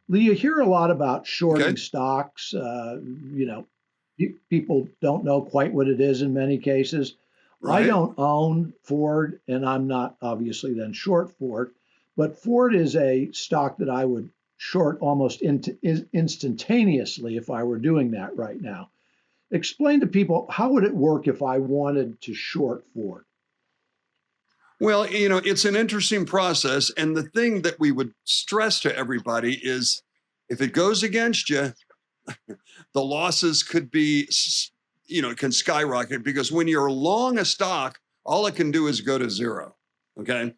You hear a lot about Okay. shorting stocks. People don't know quite what it is in many cases. I Right. don't own Ford, and I'm not obviously then short Ford, but Ford is a stock that I would short almost instantaneously if I were doing that right now. Explain to people, how would it work if I wanted to short Ford? Well, it's an interesting process. And the thing that we would stress to everybody is if it goes against you, the losses could be, it can skyrocket because when you're long a stock, all it can do is go to zero. Okay.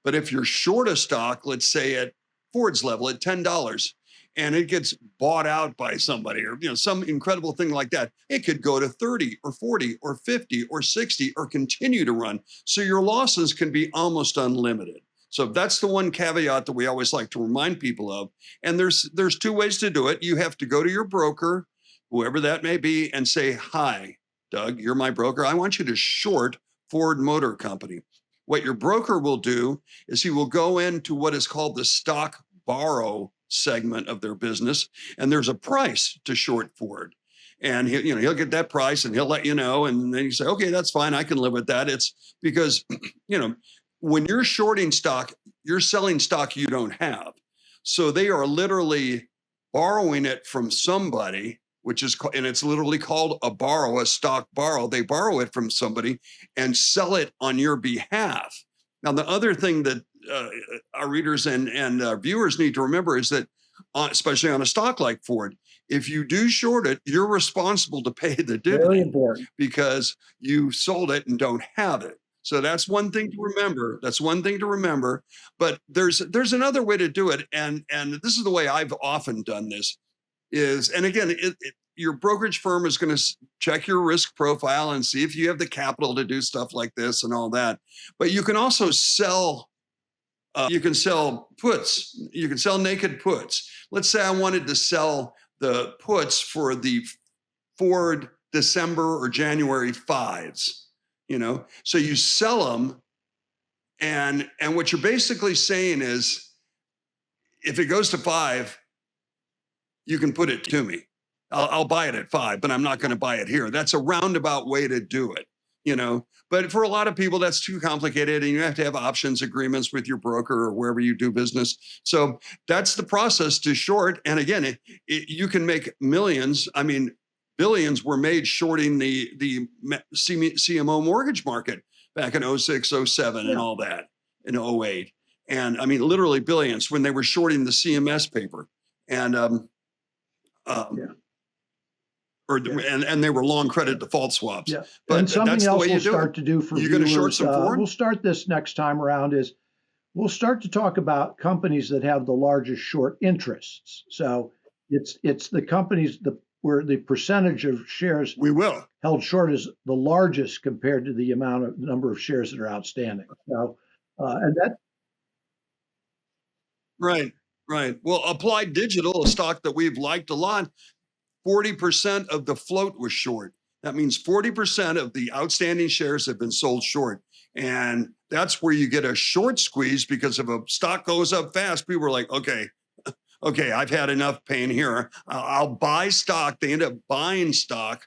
But if you're short a stock, let's say at Ford's level at $10, and it gets bought out by somebody or some incredible thing like that, it could go to 30 or 40 or 50 or 60 or continue to run. So your losses can be almost unlimited. So that's the one caveat that we always like to remind people of. And there's two ways to do it. You have to go to your broker, whoever that may be, and say, "Hi, Doug, you're my broker. I want you to short Ford Motor Company." What your broker will do is he will go into what is called the stock borrow segment of their business, and there's a price to short Ford. And he'll get that price and he'll let you know. And then you say, okay, that's fine. I can live with that. It's because, you know, when you're shorting stock, you're selling stock you don't have. So they are literally borrowing it from somebody, and it's literally called a stock borrow. They borrow it from somebody and sell it on your behalf. Now, the other thing that our readers and viewers need to remember is that, especially on a stock like Ford, if you do short it, you're responsible to pay the Very dividend important. because you sold it and don't have it. So that's one thing to remember. That's one thing to remember. But there's another way to do it, and this is the way I've often done this. And again, your brokerage firm is going to check your risk profile and see if you have the capital to do stuff like this and all that. But you can also sell. You can sell puts. You can sell naked puts. Let's say I wanted to sell the puts for the Ford December or January fives. So you sell them, and what you're basically saying is, if it goes to five, you can put it to me. I'll buy it at five, but I'm not going to buy it here. That's a roundabout way to do it. But for a lot of people, that's too complicated, and you have to have options agreements with your broker or wherever you do business. So that's the process to short. And again, you can make millions. I mean, billions were made shorting the CMO mortgage market back in 06, 07, and Yeah. all that, in 08. And I mean, literally billions when they were shorting the CMS paper. And Yeah. and they were long credit default swaps. Yeah. And But something that's the else way we'll you do it. start to do for You're going to short viewers, some we'll Ford? start this next time around, is we'll start to talk about companies that have the largest short interests. So it's the companies where the percentage of shares We will. held short is the largest compared to the number of shares that are outstanding. So, and that Right. Right. Well, Applied Digital, a stock that we've liked a lot, 40% of the float was short. That means 40% of the outstanding shares have been sold short. And that's where you get a short squeeze, because if a stock goes up fast, people are like, okay, I've had enough pain here. I'll buy stock. They end up buying stock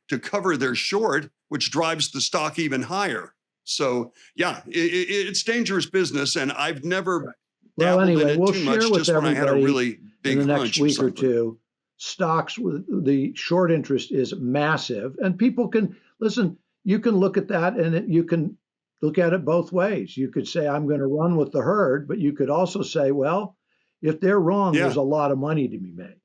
to cover their short, which drives the stock even higher. So yeah, it's dangerous business, and I've never Well, dabbled in anyway, it we'll too share much, with just when I had a everybody really in big the next hunch of week or something. two stocks with the short interest is massive, and people can listen. You can look at that, and you can look at it both ways. You could say, I'm going to run with the herd, but you could also say, well, if they're wrong, there's Yeah, a lot of money to be made.